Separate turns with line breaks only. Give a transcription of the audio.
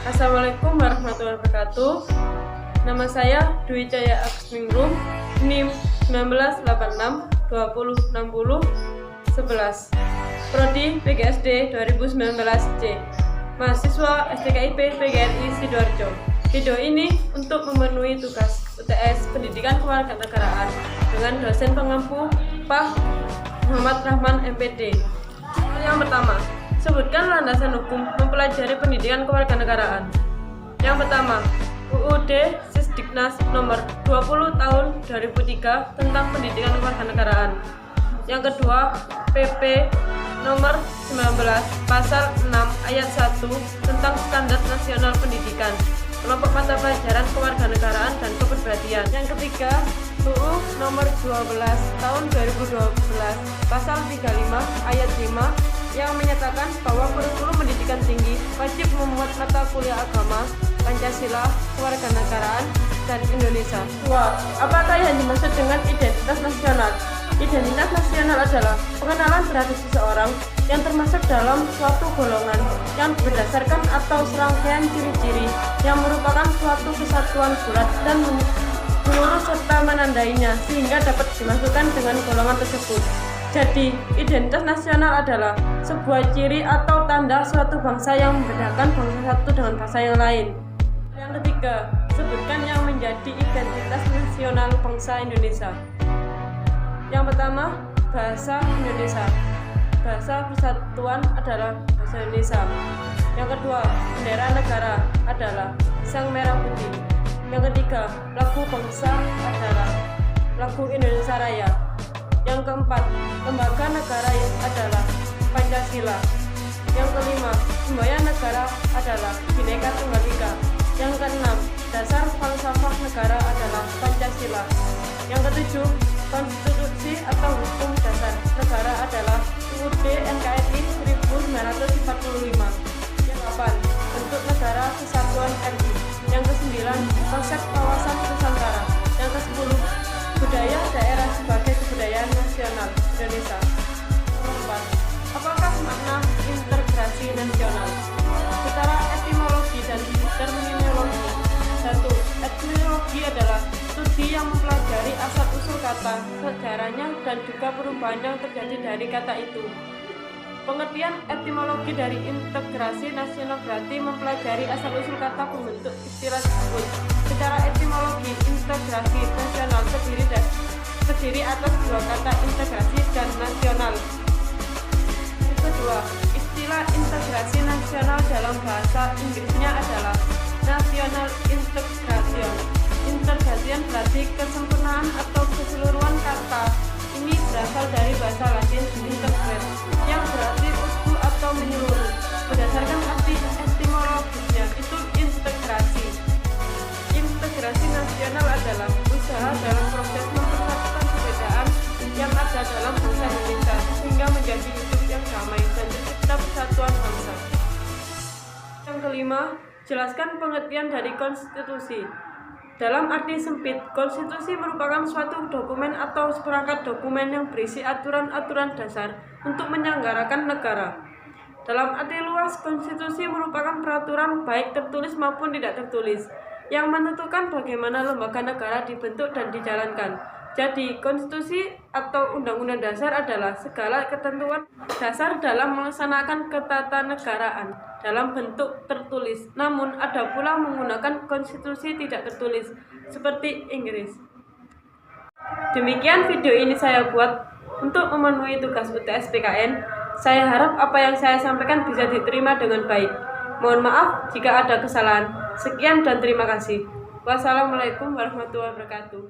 Assalamualaikum warahmatullahi wabarakatuh. Nama saya Dwi Caya Aksmingrum, NIM 1986 2060 11, Prodi PGSD 2019C, mahasiswa STKIP PGRI Sidoarjo. Video ini untuk memenuhi tugas UTS Pendidikan Kewarganegaraan dengan dosen pengampu Pak Muhammad Rahman MPD. Yang pertama, sebutkan landasan hukum mempelajari pendidikan kewarganegaraan. Yang pertama, UUD Sisdiknas nomor 20 tahun 2003 tentang pendidikan kewarganegaraan. Yang kedua, PP nomor 19 pasal 6 ayat 1 tentang standar nasional pendidikan, kelompok mata pelajaran kewarganegaraan dan kepribadian. Yang ketiga, UU nomor 12 tahun 2012 pasal 35 ayat 5 yang menyatakan bahwa kurikulum pendidikan tinggi wajib memuat mata kuliah agama, Pancasila, kewarganegaraan, dan Indonesia. 2. Apakah yang dimaksud dengan identitas nasional? Identitas nasional adalah pengenalan terhadap seseorang yang termasuk dalam suatu golongan yang berdasarkan atau serangkaian ciri-ciri yang merupakan suatu kesatuan bulat dan menurut serta menandainya sehingga dapat dimasukkan dengan golongan tersebut. Jadi, identitas nasional adalah sebuah ciri atau tanda suatu bangsa yang membedakan bangsa satu dengan bangsa yang lain. Yang ketiga, sebutkan yang menjadi identitas nasional bangsa Indonesia. Yang pertama, bahasa Indonesia. Bahasa persatuan adalah bahasa Indonesia. Yang kedua, bendera negara adalah sang merah putih. Yang ketiga, lagu bangsa adalah lagu Indonesia Raya. Yang keempat, lembaga negara adalah Pancasila. Yang kelima, semboyan negara adalah Bhinneka Tunggal Ika. Yang keenam, dasar falsafah negara adalah Pancasila. Yang ketujuh, konstitusi atau hukum dasar negara adalah UUD NKRI 1945. Yang ke-8, bentuk negara kesatuan RI. Yang ke-9, konsep kawasan Nusantara. Yang ke-10, budaya daerah sebagai kebudayaan nasional Indonesia. Keempat, apakah makna integrasi nasional? Secara etimologi dan terminologi. 1. Etimologi adalah studi yang mempelajari asal-usul kata, sejarahnya, dan juga perubahan yang terjadi dari kata itu. Pengertian etimologi dari integrasi nasional berarti mempelajari asal-usul kata pembentuk istilah tersebut. Secara etimologi, integrasi nasional terdiri atas dua kata, integrasi dan nasional. Yang kedua, istilah integrasi nasional dalam bahasa Inggrisnya adalah national integration. Integration berarti kesempurnaan atau keseluruhan kata. Ini berasal dari bahasa Latin integrate, yang berarti utuh atau menyeluruh. Berdasarkan arti etimologisnya, itu integrasi. Integrasi nasional adalah usaha dalam proses mempersatukan perbedaan yang ada dalam bangsa Indonesia sehingga menjadi hidup yang damai dan tercipta persatuan bangsa. Yang kelima, jelaskan pengertian dari konstitusi. Dalam arti sempit, konstitusi merupakan suatu dokumen atau seperangkat dokumen yang berisi aturan-aturan dasar untuk menyelenggarakan negara. Dalam arti luas, konstitusi merupakan peraturan baik tertulis maupun tidak tertulis yang menentukan bagaimana lembaga negara dibentuk dan dijalankan. Jadi, konstitusi atau undang-undang dasar adalah segala ketentuan dasar dalam melaksanakan ketatanegaraan dalam bentuk tertulis. Namun, ada pula menggunakan konstitusi tidak tertulis, seperti Inggris. Demikian video ini saya buat untuk memenuhi tugas UTS PKN. Saya harap apa yang saya sampaikan bisa diterima dengan baik. Mohon maaf jika ada kesalahan. Sekian dan terima kasih. Wassalamualaikum warahmatullahi wabarakatuh.